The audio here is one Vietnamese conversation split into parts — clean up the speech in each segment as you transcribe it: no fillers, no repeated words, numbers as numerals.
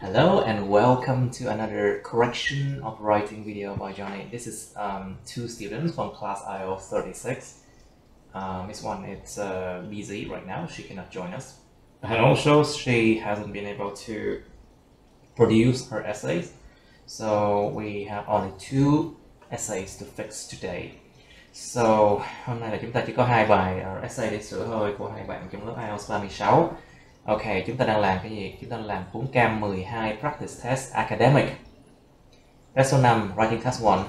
Hello and welcome to another correction of writing video by Johnny. This is two students from class IELTS 36. Miss One is busy right now, she cannot join us. And also she hasn't been able to produce her essays. So we have only two essays to fix today. So hôm nay là chúng ta chỉ có hai bài essay để sửa thôi của hai bạn trong lớp IELTS 36. Ok, chúng ta đang làm cái gì? Chúng ta đang làm cuốn cam 12 Practice Test Academic. Test số 5, Writing Test 1.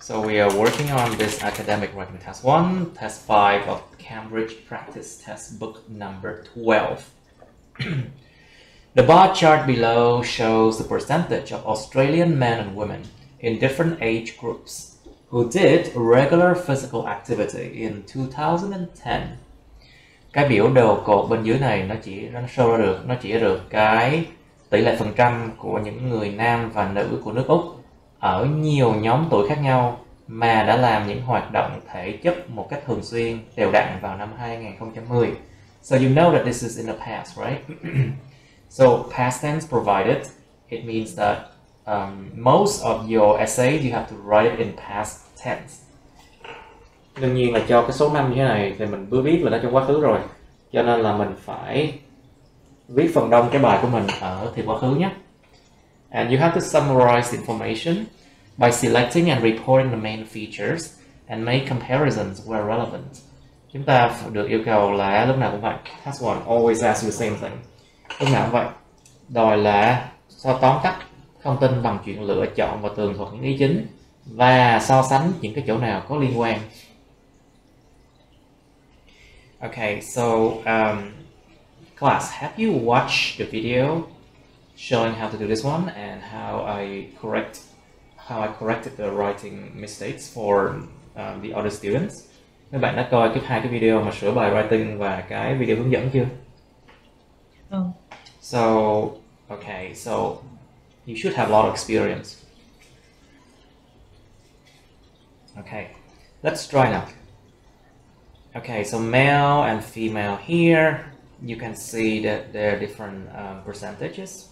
So we are working on this Academic Writing Test 1, Test 5 of Cambridge Practice Test Book number 12. The bar chart below shows the percentage of Australian men and women in different age groups who did regular physical activity in 2010. Cái biểu đồ cột bên dưới này nó chỉ ra được cái tỷ lệ phần trăm của những người nam và nữ của nước Úc ở nhiều nhóm tuổi khác nhau mà đã làm những hoạt động thể chất một cách thường xuyên đều đặn vào năm 2010. So you know that this is in the past, right? So past tense provided, it means that most of your essays you have to write it in past tense. Đương nhiên là cho cái số 5 như thế này thì mình vừa biết là nó trong quá khứ rồi, cho nên là mình phải viết phần đông cái bài của mình ở thì quá khứ nhé. And you have to summarize the information by selecting and reporting the main features and make comparisons where relevant. Chúng ta được yêu cầu là lúc nào cũng vậy. Task 1 always asks you the same thing. Lúc nào cũng vậy. Đòi là tóm tắt thông tin bằng chuyện lựa chọn và tường thuật những ý chính và so sánh những cái chỗ nào có liên quan. Okay, so class, have you watched the video showing how to do this one and how I corrected the writing mistakes for the other students? Các bạn đã coi hai cái video mà sửa bài writing và cái video hướng dẫn chưa? So, okay, so you should have a lot of experience. Okay, let's try now. Okay, so male and female here, you can see that there are different percentages.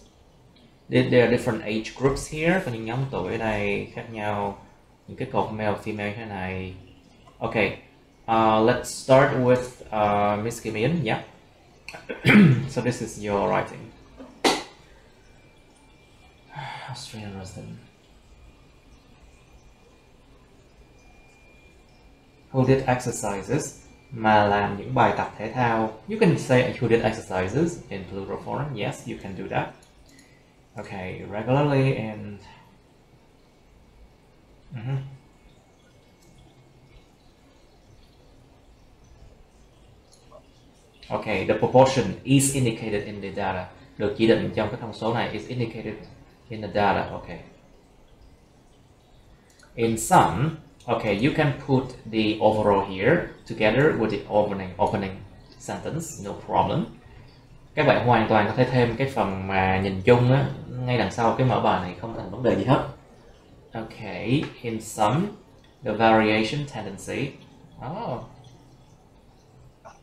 There are different age groups here. Có những nhóm tuổi ở đây khác nhau. Những cái cột male, female như thế này. Okay, let's start with Miss Kim In. Yeah. So this is your writing. Australian resident. Who did exercises? Mà làm những bài tập thể thao. You can say who did exercises in plural form. Yes, you can do that. Okay, regularly and Okay, the proportion is indicated in the data. Được chỉ định trong cái thông số này is indicated in the data. Okay. In some, okay, you can put the overall here together with the opening sentence, no problem. Các bạn hoàn toàn có thể thêm cái phần mà nhìn chung á, ngay đằng sau cái mở bài này, không thành vấn đề gì hết. Okay, in some, the variation tendency. Oh.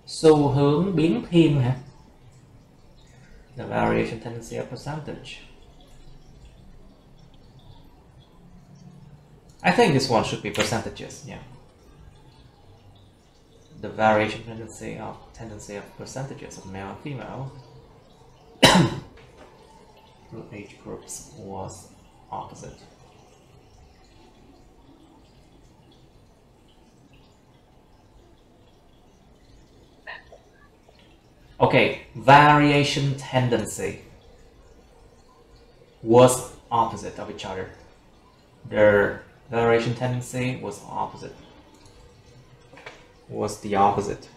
Xu hướng biến thiên hả? The variation tendency of percentage. I think this one should be percentages, yeah. The variation tendency of percentages of male and female group age groups was opposite. Okay, variation tendency was opposite of each other. Their variation tendency was opposite. Was the opposite.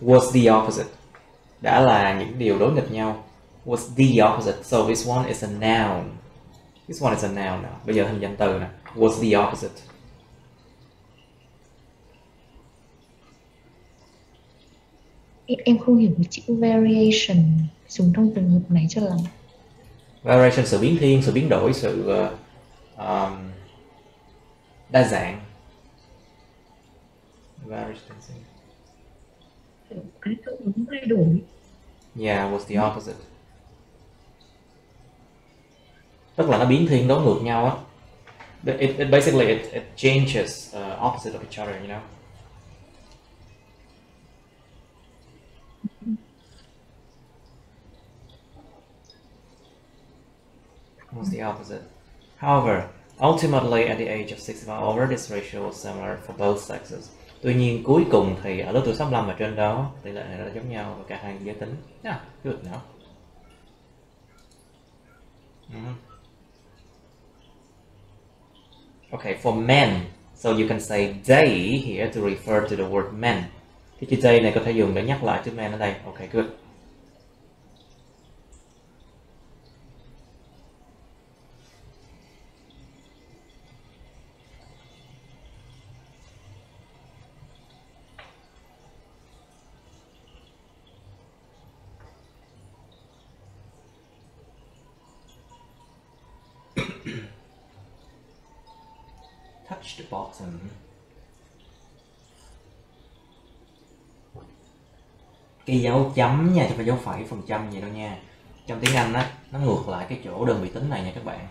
Was the opposite. Đã là những điều đối nghịch nhau. Was the opposite. So this one is a noun. This one is a noun now. Bây giờ hình danh từ nè. Was the opposite. Em không hiểu cái chữ variation dùng trong trường hợp này cho lắm. Variation, sự biến thiên, sự biến đổi, sự đa dạng. Variation. Cái tự ứng thay đổi. Yeah, was the opposite. Tức là nó biến thiên đối ngược nhau á. It basically it changes opposite of each other, you know. What's the opposite? However, ultimately at the age of 65 this ratio was similar for both sexes. Tuy nhiên cuối cùng thì ở lứa tuổi 65 và trên đó tỷ lệ này là giống nhau và cả hai giới tính. Yeah, good now. Okay, for men, so you can say they here to refer to the word men. Cái chữ they này có thể dùng để nhắc lại chữ men ở đây. Okay, good. Touch the bottom. Cái dấu chấm nha, chứ không phải dấu phẩy phần trăm gì đâu nha. Trong tiếng Anh á, nó ngược lại cái chỗ đơn vị tính này nha các bạn.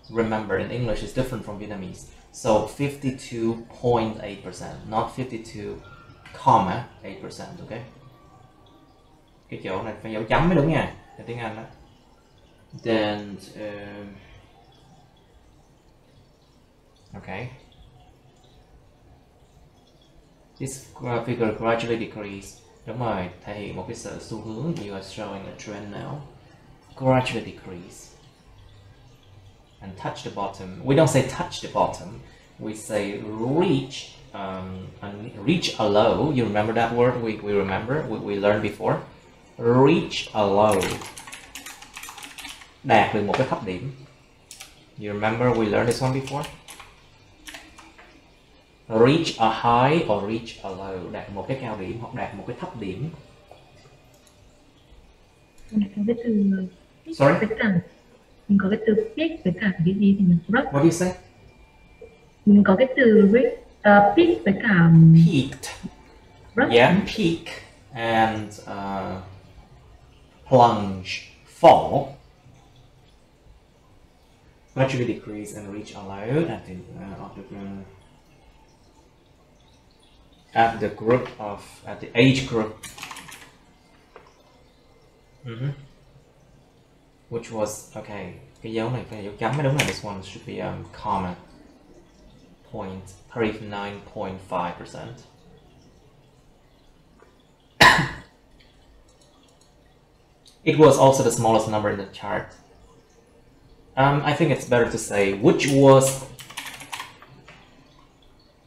Remember, in English it's different from Vietnamese. So 52.8%, not 52,8%, okay? Cái chỗ này phải dấu chấm mới đúng nha, trong tiếng Anh đó. Then okay. This figure gradually decrease. Đúng rồi, thể hiện một cái sự xu hướng. You are showing a trend now. Gradually decrease. And touch the bottom. We don't say touch the bottom. We say reach. Reach a low. You remember that word? We remember. We learned before. Reach a low. Đạt được một cái thấp điểm. You remember we learned this one before? Reach a high or reach a low. Đạt một cái cao điểm hoặc đạt một cái thấp điểm. Mình có cái từ Sorry? với cả mình có cái từ peak với cả cái gì thì mình rất. What do you say? Mình có cái từ peak với cả Peaked. rất. Yeah, peak and plunge, fall. Gradually decrease and reach a low at the group of at the age group, which was okay. Cái dấu này phải dấu chấm mới đúng là this one should be comma. 39.5%. It was also the smallest number in the chart. I think it's better to say which was,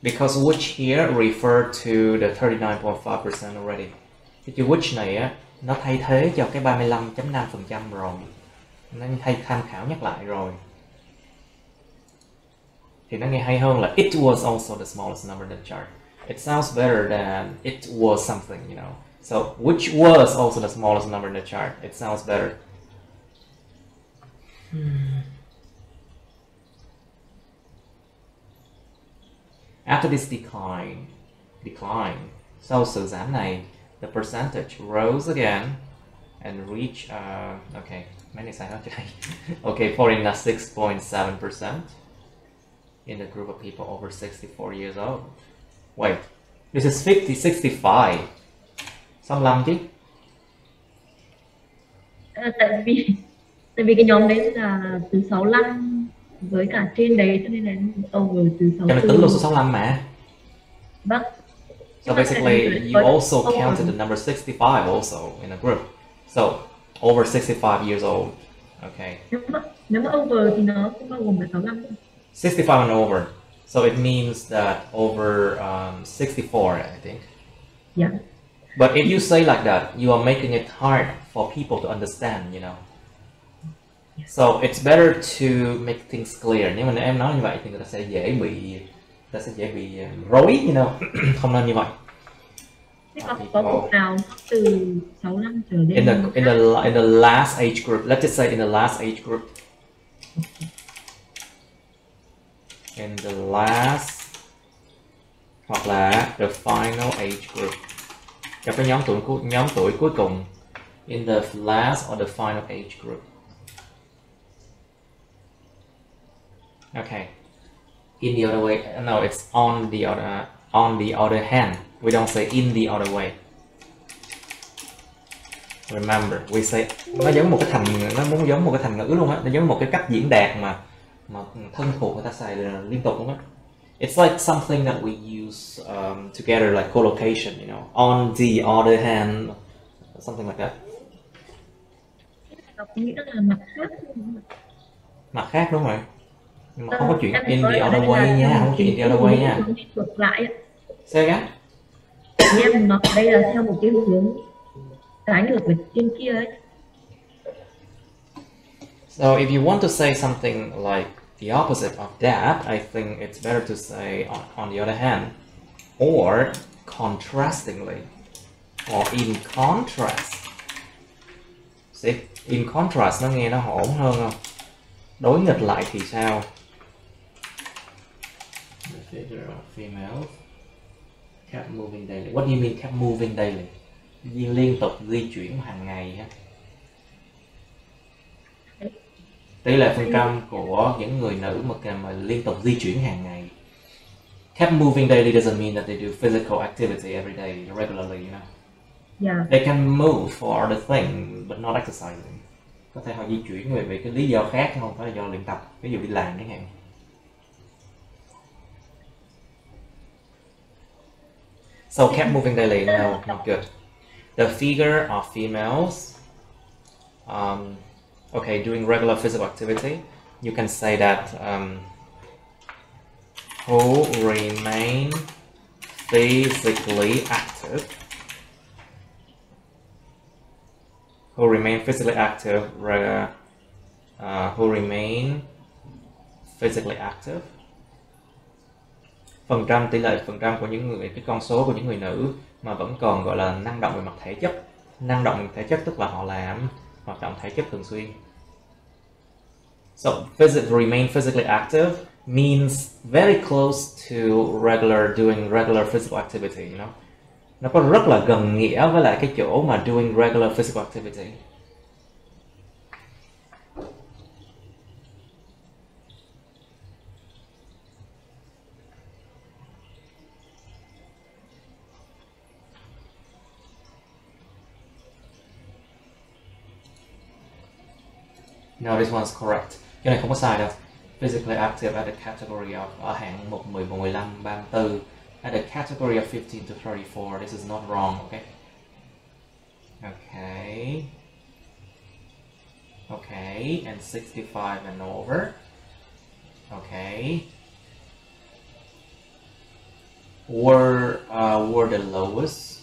because which here refer to the 39.5% already. Cái chữ which này á, nó thay thế cho cái 35.5% rồi. Nó thay tham khảo nhắc lại rồi. Thì nó nghe hay hơn là it was also the smallest number in the chart. It sounds better than it was something, you know. So which was also the smallest number in the chart. It sounds better. After this decline, sau sự giảm này, the percentage rose again and reached, okay, many sai hết đây. Okay, 46.7% in the group of people over 64 years old. Wait, this is 65. 65 chứ? Tại vì cái nhóm đấy là từ 65 với cả trên đấy cho nên là over từ 64. Cho nên tính luôn số 65 mà. Vâng. So basically, you also counted the number 65 also in a group. So over 65 years old. Okay. Nếu mà over thì nó cũng bao gồm cả 65. 65 and over. So it means that over 64, I think. Yeah. But if you say like that, you are making it hard for people to understand, you know. So it's better to make things clear. Nếu mà em nói như vậy thì người ta sẽ dễ bị rối, you know. Không nên như vậy. Có cục nào từ 65 trở lên? In the last age group, let's just say in the last age group. In the last, hoặc là the final age group. Trong cái nhóm tuổi cuối cùng. In the last or the final age group. Okay. In the other way. No, it's on the other hand. We don't say in the other way. Remember, we say, nó giống một cái thành ngữ luôn á, nó giống một cái cách diễn đạt mà thân thuộc người ta xài liên tục luôn á. It's like something that we use together, like collocation, you know, on the other hand, something like that. Nghĩa là mặt khác. Mặt khác đúng rồi. Nhưng mà không có chuyện in the other way nha, không có chuyện in the other way nha. Ngược lại. Say again. Em nói đây là theo một cái hướng trái ngược về trên kia ấy. So if you want to say something like the opposite of that, I think it's better to say on the other hand, or contrastingly, or in contrast. See, in contrast nó nghe nó hỗn hơn không? Đối nghịch lại thì sao? The figure of females kept moving daily. What do you mean kept moving daily? Liên tục di chuyển hàng ngày ha. Tỷ lệ phần trăm của những người nữ mà liên tục di chuyển hàng ngày. Kept moving daily doesn't mean that they do physical activity every day regularly, you know. Yeah. They can move for other things but not exercising. Có thể họ di chuyển về cái lý do khác không phải là do luyện tập, ví dụ đi làm chẳng hạn. So kept moving daily, no, not good. The figure of females, okay, doing regular physical activity, you can say that who remain physically active. Who remain physically active, who remain physically active. Phần trăm, tỷ lệ phần trăm của những người, cái con số của những người nữ mà vẫn còn gọi là năng động về mặt thể chất. Năng động về thể chất tức là họ làm hoạt động thể chất thường xuyên. So remain physically active means very close to doing regular physical activity, you know. Nó có rất là gần nghĩa với lại cái chỗ mà doing regular physical activity. No, this one's correct. Cái này không có sai đâu. Physically active at the category of ở hạng 1, 10, 15, 34. At the category of 15 to 34. This is not wrong, okay? Okay. Okay, and 65 and over. Okay. Were the lowest?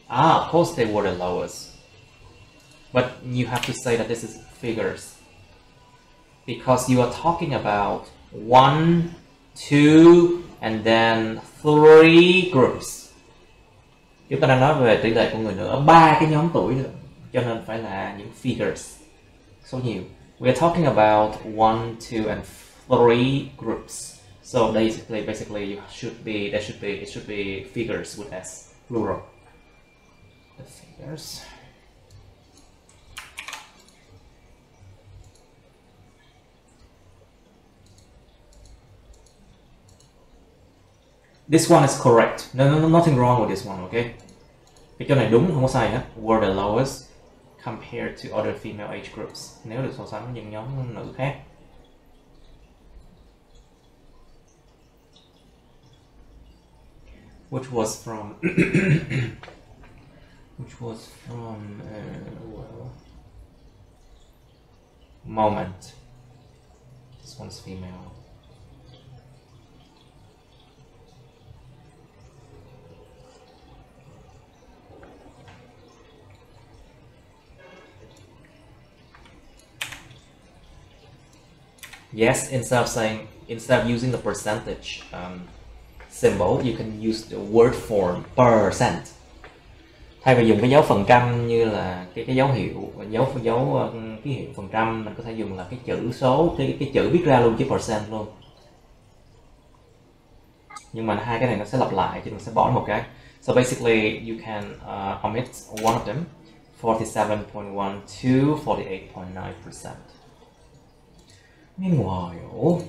Of course they were the lowest. But you have to say that this is figures. Because you are talking about 1, 2, and then 3 groups. Chúng ta đang nói về tỷ lệ của người nữ ở 3 cái nhóm tuổi nữa, cho nên phải là những figures, số nhiều. We are talking about 1, 2, and 3 groups. So basically, it should be figures with S, plural. The figures. This one is correct. No, nothing wrong with this one, okay? Cái chỗ này đúng, không có sai hết. Were the lowest compared to other female age groups. Nếu được so sánh với những nhóm nữ khác. Which was from well, Moment. This one's female. Yes, instead of using the percentage symbol, you can use the word form percent. Thay vì dùng cái dấu phần trăm như là cái dấu hiệu ký hiệu phần trăm, mình có thể dùng là cái chữ số, cái chữ viết ra luôn chứ percent luôn. Nhưng mà hai cái này nó sẽ lặp lại, chứ mình sẽ bỏ một cái. So basically you can omit one of them, 47.1 to 48.9%. Meanwhile,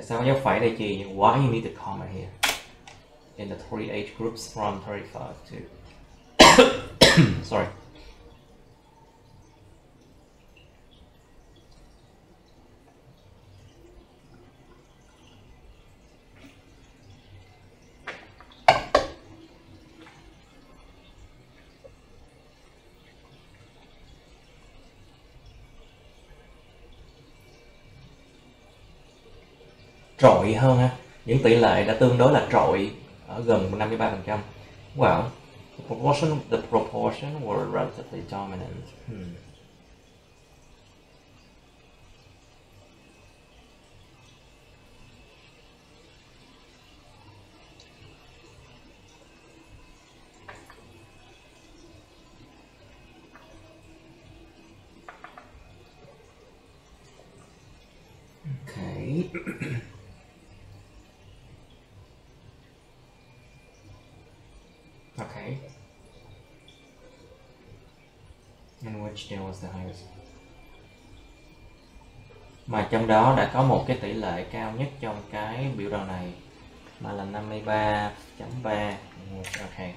Tại sao có dấu phẩy đây chị? Why you need the comma here? In the 3 age groups from 35 to sorry. Trội hơn ha. Những tỷ lệ đã tương đối là trội ở gần 53%. Well, the proportion were relatively dominant. Okay. Okay. And which there was the highest? Mà trong đó đã có một cái tỷ lệ cao nhất trong cái biểu đồ này mà là 53.3. Okay.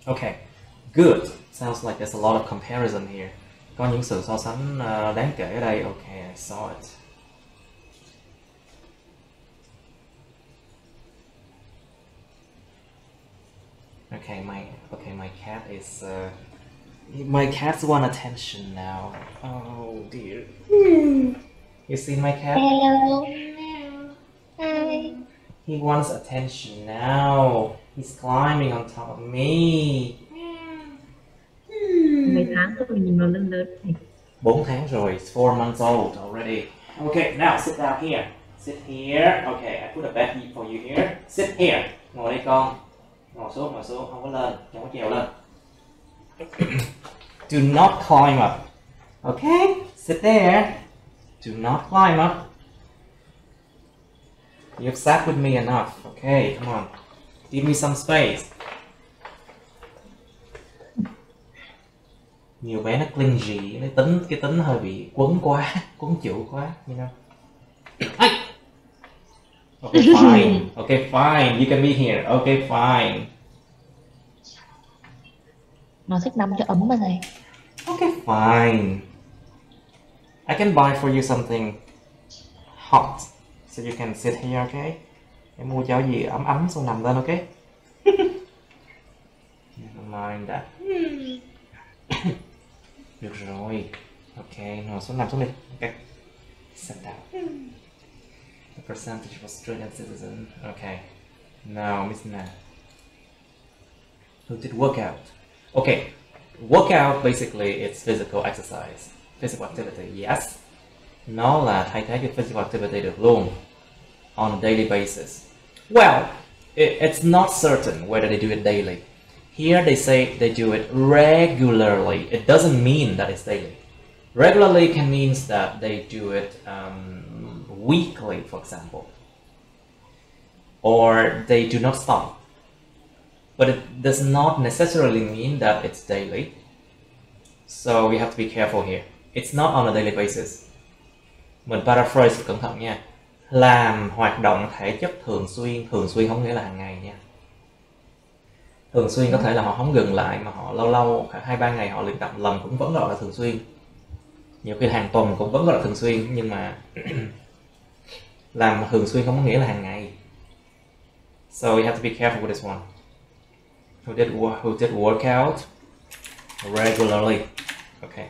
Okay. Good. Sounds like there's a lot of comparison here. Có những sự so sánh đáng kể ở đây. Okay, I saw it. Okay, my cat is my cats want attention now. Oh dear. You see my cat? Hello. Hi. He wants attention now. He's climbing on top of me. Mấy tháng rồi mình nhìn nó lớn lớn này. 4 tháng rồi. It's 4 months old already. Okay, now sit down here. Sit here. Okay, I put a bed for you here. Sit here. Ngồi đây con. Ngồi xuống, không có lên, không có trèo lên. Do not climb up. Okay, sit there. Do not climb up. You've sat with me enough. Okay, come on. Give me some space. Nhiều bé nó clingy, nó cái tính hơi bị quấn quá, quấn chịu quá, you know. Okay, fine. Okay, fine. You can be here. Okay, fine. Nó thích nằm cho ấm mà này. Okay, fine. I can buy for you something hot, so you can sit here, okay? Em mua cho gì ấm ấm xong nằm lên, okay? Never mind that. Được rồi. Okay, ngồi xuống, nằm xuống đi. Okay. Sit down. The percentage of Australian citizen. Okay. Now, Miss Na. Who did workout? Okay. Workout basically it's physical exercise. Physical activity, yes. Nó là thay thế cho physical activity được luôn. On a daily basis. Well, it's not certain whether they do it daily. Here they say they do it regularly. It doesn't mean that it's daily. Regularly can means that they do it weekly, for example, or they do not stop. But it does not necessarily mean that it's daily. So we have to be careful here. It's not on a daily basis. Mình paraphrase cẩn thận nha. Làm hoạt động thể chất thường xuyên không nghĩa là hàng ngày nha. Thường xuyên có thể là họ không dừng lại mà họ lâu lâu 2-3 ngày họ luyện tập lần cũng vẫn gọi là thường xuyên. Nhiều khi hàng tuần cũng vẫn gọi là thường xuyên, nhưng mà làm thường xuyên không có nghĩa là hàng ngày. So you have to be careful with this one. Who did work out regularly? Okay.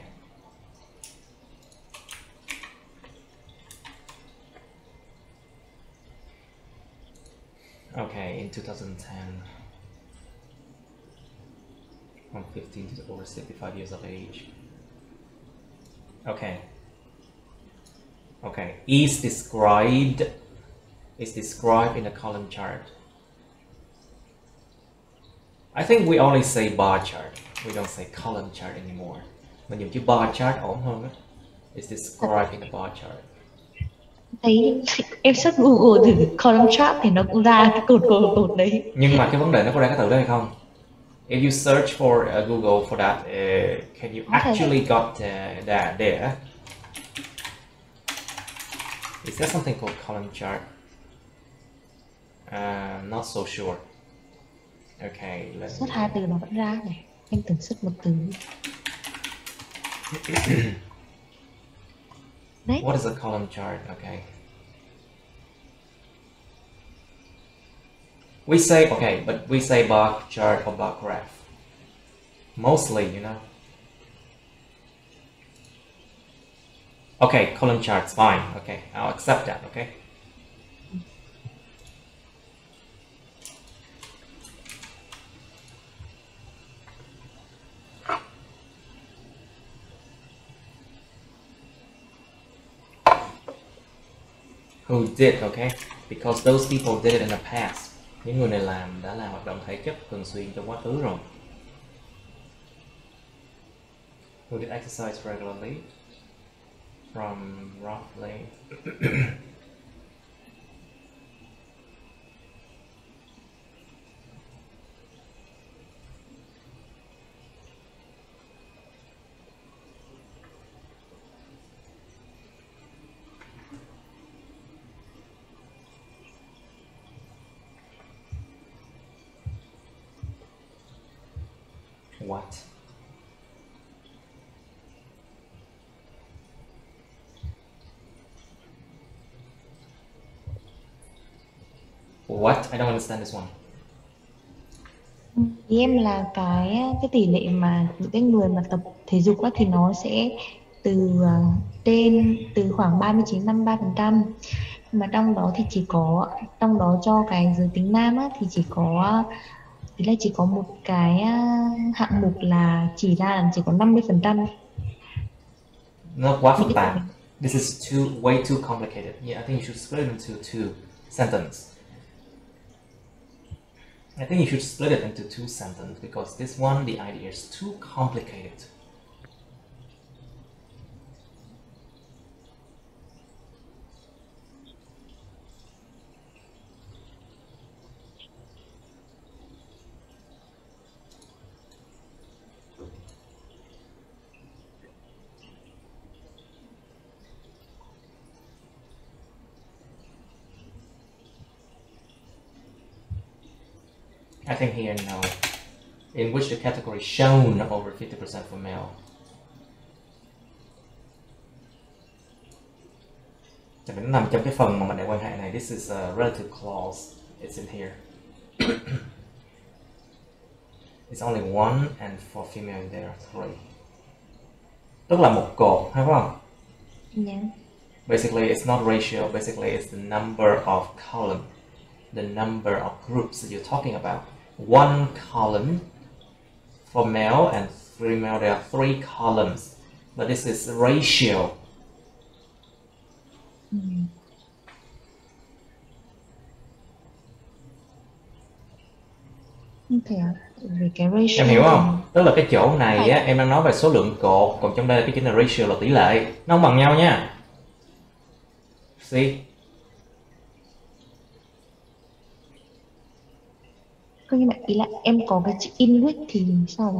Okay, in 2010, from 15 to over 65 years of age. Okay. Okay. Is described in the column chart. I think we only say bar chart. We don't say column chart anymore. Mình dùng chữ bar chart ổn hơn á. It's described in the bar chart. Thấy em search Google từ column chart thì nó cũng ra cái cột đấy. Nhưng mà cái vấn đề nó có ra cái từ đó hay không? If you search for Google for that, can you actually got that there? Is there something called column chart? Not so sure. Okay, Xuất hai từ nó vẫn ra này. Em thử xuất một từ. Đấy. What is a column chart? Okay. We say, okay, but we say bar chart or bar graph. Mostly, you know. Okay, column chart's fine. Okay, I'll accept that, okay? Who did, okay? Because those people did it in the past. Những người này đã làm hoạt động thể chất thường xuyên trong quá khứ rồi. Who did exercise regularly? From roughly what? What? I don't understand this one. Ý em là cái tỷ lệ mà những cái người mà tập thể dục á, thì nó sẽ từ khoảng 39-53%, mà trong đó thì trong đó cho cái giới tính nam á, thì chỉ có một cái hạng mục là chỉ có 50%. Not quá phức tạp. This is way too complicated. Yeah, I think you should split it into two sentences. I think you should split it into two sentences because this one, the idea is too complicated. I think here no. In which the category shown over 50% for male. Nó nằm trong cái phần mà mệnh đề quan hệ này. This is a relative clause. It's in here. It's only one, and for female there are three. Tức là một cột, hay không? Yeah. Basically, it's not ratio. Basically, it's the number of column, the number of groups that you're talking about. One column for male and female, there are three columns, but this is ratio. Okay. Về cái ratio Em hiểu không? Tức là cái chỗ này á, em đang nói về số lượng cột, còn trong đây cái chữ là ratio là tỷ lệ, nó không bằng nhau nha. See? Nhưng mà ý là em có cái chữ in with thì sao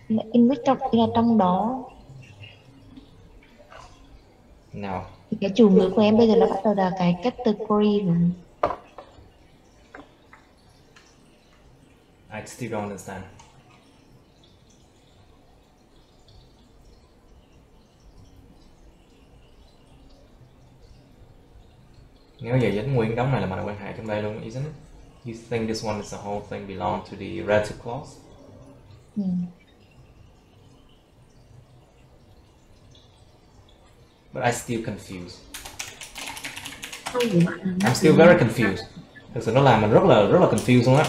rồi? In with trong đó. Nào. Thì cái chủ ngữ của em bây giờ nó bắt đầu là cái category rồi. I still don't understand. Nếu giờ dính nguyên đống này là mối quan hệ trong đây luôn, isn't it? You think this one is the whole thing belong to the relative clause? But I still confused. I'm still very confused. Thực sự nó làm mình rất là confused luôn á.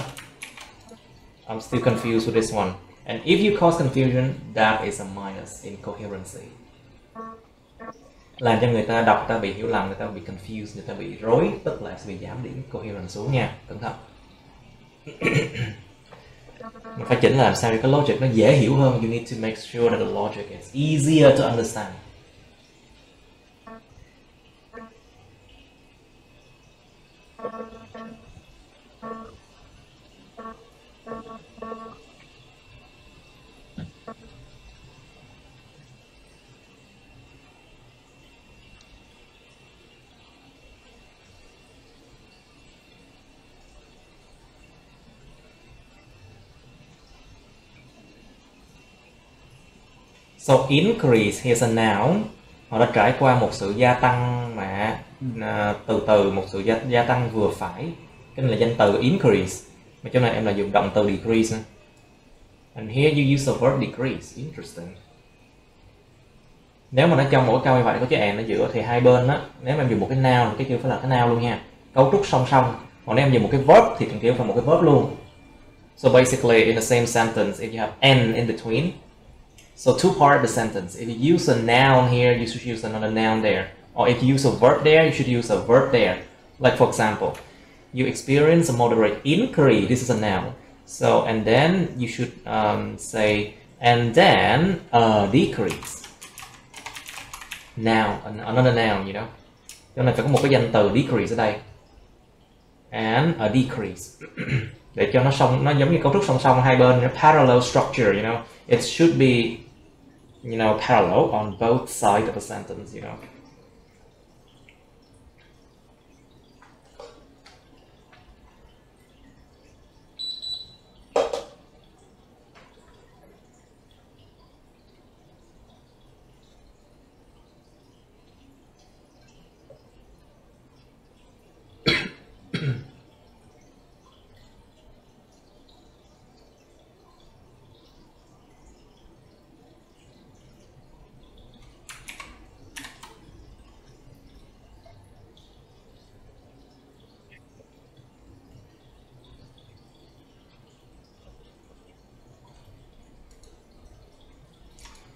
I'm still confused with this one. And if you cause confusion, that is a minus in coherency. Làm cho người ta đọc, người ta bị hiểu lầm, người ta bị confused, người ta bị rối, tức là sẽ bị giảm điểm coherence xuống nha. Cẩn thận. Mình phải chỉnh làm sao cho cái logic nó dễ hiểu hơn. You need to make sure that the logic is easier to understand. So increase here's a noun. Họ đã trải qua một sự gia tăng mà từ từ, một sự gia tăng vừa phải. Cái này là danh từ increase. Mà chỗ này em là dùng động từ decrease. And here you use the verb decrease. Interesting. Nếu mà nó trong mỗi câu như vậy có chữ and ở giữa thì hai bên á, nếu mà em dùng một cái noun thì cái kia phải là cái noun luôn nha. Cấu trúc song song. Còn nếu em dùng một cái verb thì cần kiểu phải một cái verb luôn. So basically in the same sentence if you have and in between. So two part of the sentence. If you use a noun here, you should use another noun there. Or if you use a verb there, you should use a verb there. Like for example, you experience a moderate increase. This is a noun. So and then you should say and then a decrease. Noun, another noun, you know. Cho nên phải có một cái danh từ decrease ở đây. And a decrease. Để cho nó giống như cấu trúc song song hai bên, parallel structure, you know. It should be, you know, parallel on both sides of the sentence, you know.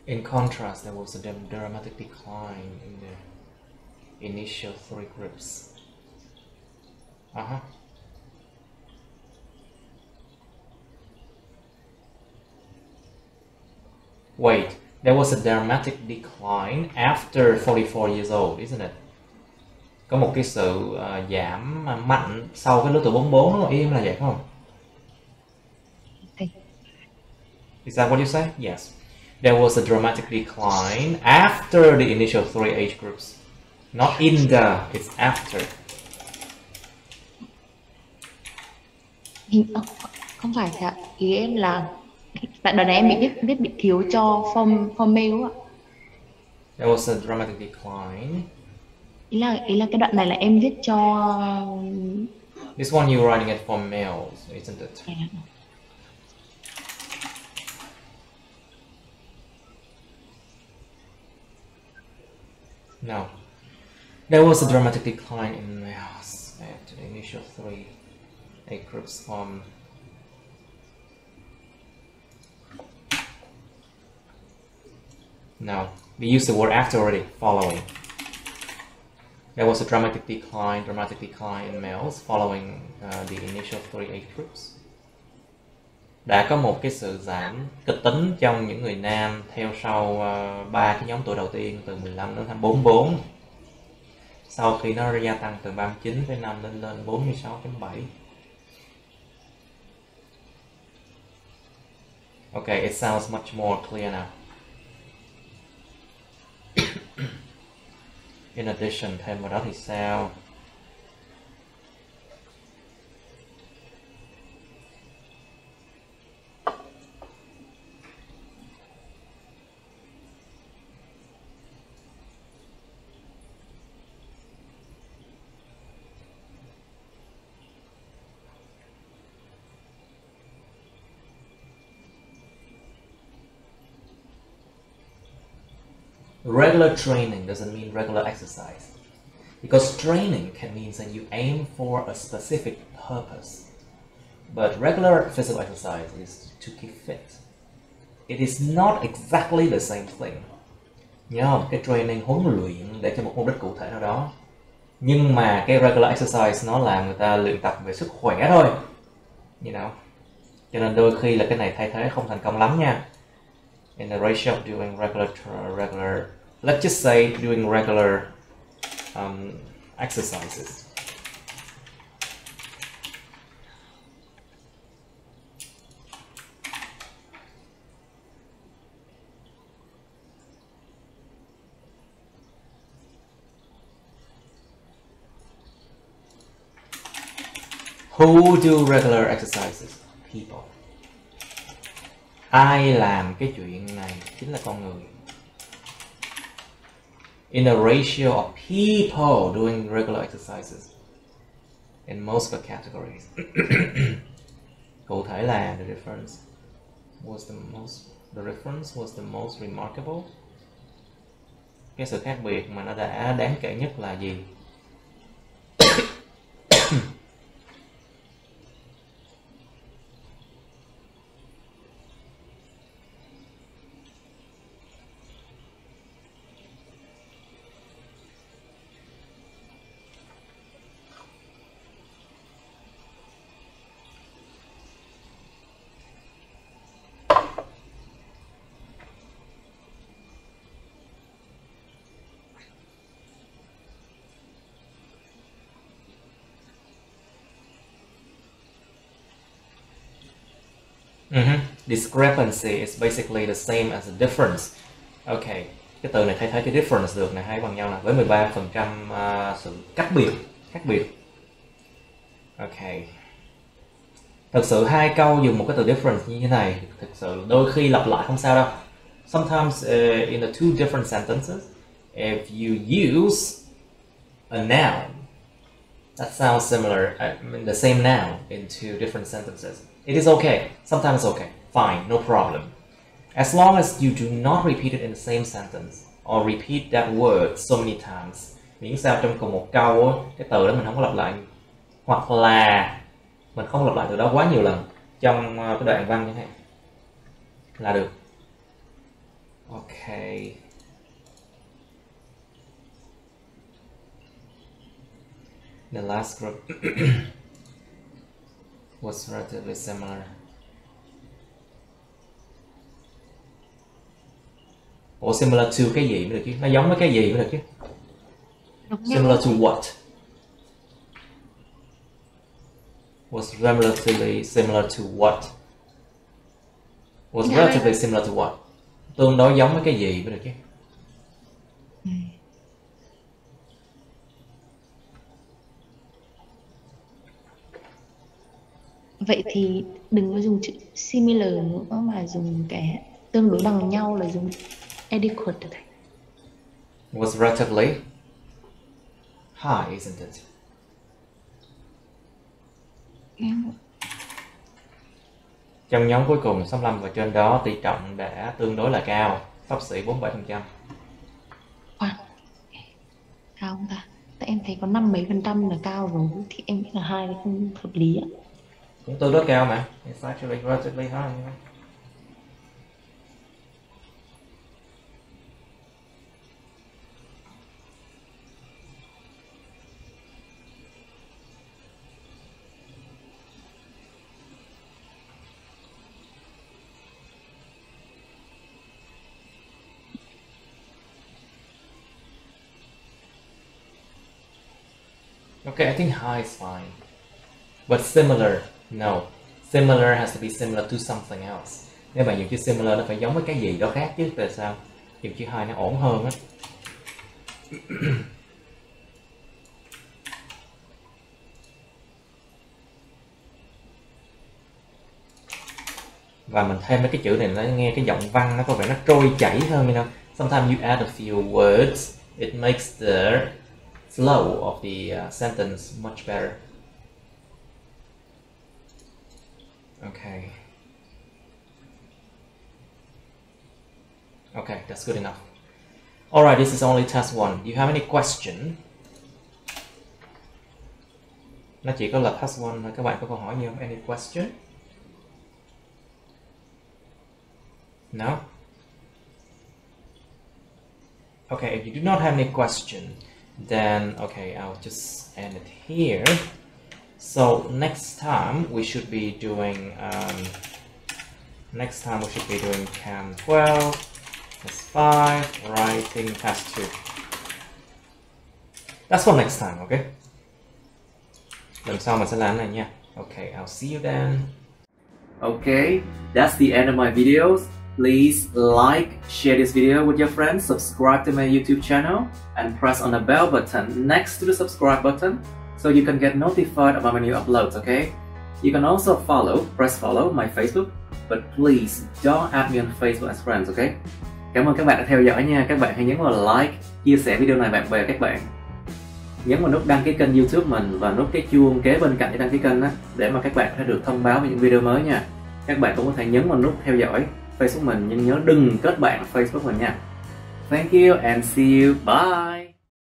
In contrast, there was a dramatic decline in the initial three groups. Wait, there was a dramatic decline after 44 years old, isn't it? Có một cái sự giảm mạnh sau cái lứa tuổi 44, đúng không? Ý em là vậy không? Is that what you say? Yes. There was a dramatic decline after the initial three age groups. Not in the, it's after. Không phải ạ. Ý em là đoạn này em bị thiếu cho form mail ạ. There was a dramatic decline. Ý là cái đoạn này là em viết cho. This one you're writing it for males, isn't it? Yeah. No. There was a dramatic decline in males after the initial three age groups from No, we used the word after already, following. There was a dramatic decline in males following the initial three age groups. Đã có một cái sự giảm kịch tính trong những người nam theo sau ba cái nhóm tuổi đầu tiên từ 15 đến 44. Sau khi nó gia tăng từ 39,5 lên 46,7. Okay, it sounds much more clear now. In addition, thêm vào đó thì sao? Regular training doesn't mean regular exercise, because training can mean that you aim for a specific purpose, but regular physical exercise is to keep fit. It is not exactly the same thing. Nhớ không? Cái training huấn luyện để cho một mục đích cụ thể nào đó, nhưng mà cái regular exercise nó là người ta luyện tập về sức khỏe thôi, you know. Cho nên đôi khi là cái này thay thế không thành công lắm nha. In the ratio of doing regular, let's just say doing regular exercises. Who do regular exercises? People. Ai làm cái chuyện này chính là con người. in a ratio of people doing regular exercises in most of the categories. Cụ thể là the difference was the most remarkable. Cái sự khác biệt mà nó đã đáng kể nhất là gì? Discrepancy is basically the same as a difference. Okay, cái từ này thay thế cái difference được này, hai bằng nhau nè, với 13% sự khác biệt. Okay. Thực sự hai câu dùng một cái từ difference như thế này, thực sự đôi khi lặp lại không sao đâu. Sometimes in the two different sentences, if you use a noun that sounds similar, the same noun in two different sentences, it is okay. Sometimes it's okay. Fine, no problem. As long as you do not repeat it in the same sentence or repeat that word so many times. Miễn sao trong cùng một câu cái từ đó mình không có lặp lại, hoặc là mình không lặp lại từ đó quá nhiều lần trong cái đoạn văn như thế là được. Okay. The last group was relatively similar. Ủa similar to cái gì mới được chứ? Nó giống với cái gì mới được chứ? Similar to what? Was relatively similar to what? Was relatively similar to what? Tương đối giống với cái gì mới được chứ? Vậy thì đừng có dùng chữ similar nữa mà dùng cái tương đối bằng nhau là dùng adequate được. Was relatively high, isn't it? Trong nhóm cuối cùng 65 và trên đó tỷ trọng đã tương đối là cao, xấp xỉ 47%. Wow. Cao không ta? Tại em thấy có 5 mấy % là cao rồi, thì em nghĩ là 2 thì không hợp lý ạ. Cũng tương đối cao mà. It's actually relatively high. Okay, I think high is fine. But similar, no. Similar has to be similar to something else. Nếu bạn dùng chữ similar nó phải giống với cái gì đó khác chứ. Tại sao? Dùng chữ high nó ổn hơn á. Và mình thêm mấy cái chữ này nó nghe cái giọng văn nó có vẻ nó trôi chảy hơn you know. Sometimes you add a few words, it makes the flow of the sentence much better. Okay. Okay, that's good enough. Alright, this is only test 1. Do you have any question? Nó chỉ có là test 1 thôi. Các bạn có câu hỏi gì không? Any question? No? Okay, if you do not have any question, then okay, I'll just end it here. So next time we should be doing Cam 12, Test 5, Writing Test 2. That's for next time, okay? Lần sau mình sẽ làm này nha. Okay, I'll see you then. Okay, that's the end of my videos. Please like, share this video with your friends, subscribe to my YouTube channel, and press on the bell button next to the subscribe button so you can get notified about my new uploads, okay? You can also press follow my Facebook, but please don't add me on Facebook as friends, okay? Cảm ơn các bạn đã theo dõi nha. Các bạn hãy nhấn vào like, chia sẻ video này bạn bè các bạn. Nhấn vào nút đăng ký kênh YouTube mình và nút cái chuông kế bên cạnh để đăng ký kênh đó, để mà các bạn sẽ được thông báo về những video mới nha. Các bạn cũng có thể nhấn vào nút theo dõi Facebook mình, nhưng nhớ đừng kết bạn Facebook mình nha. Thank you and see you. Bye.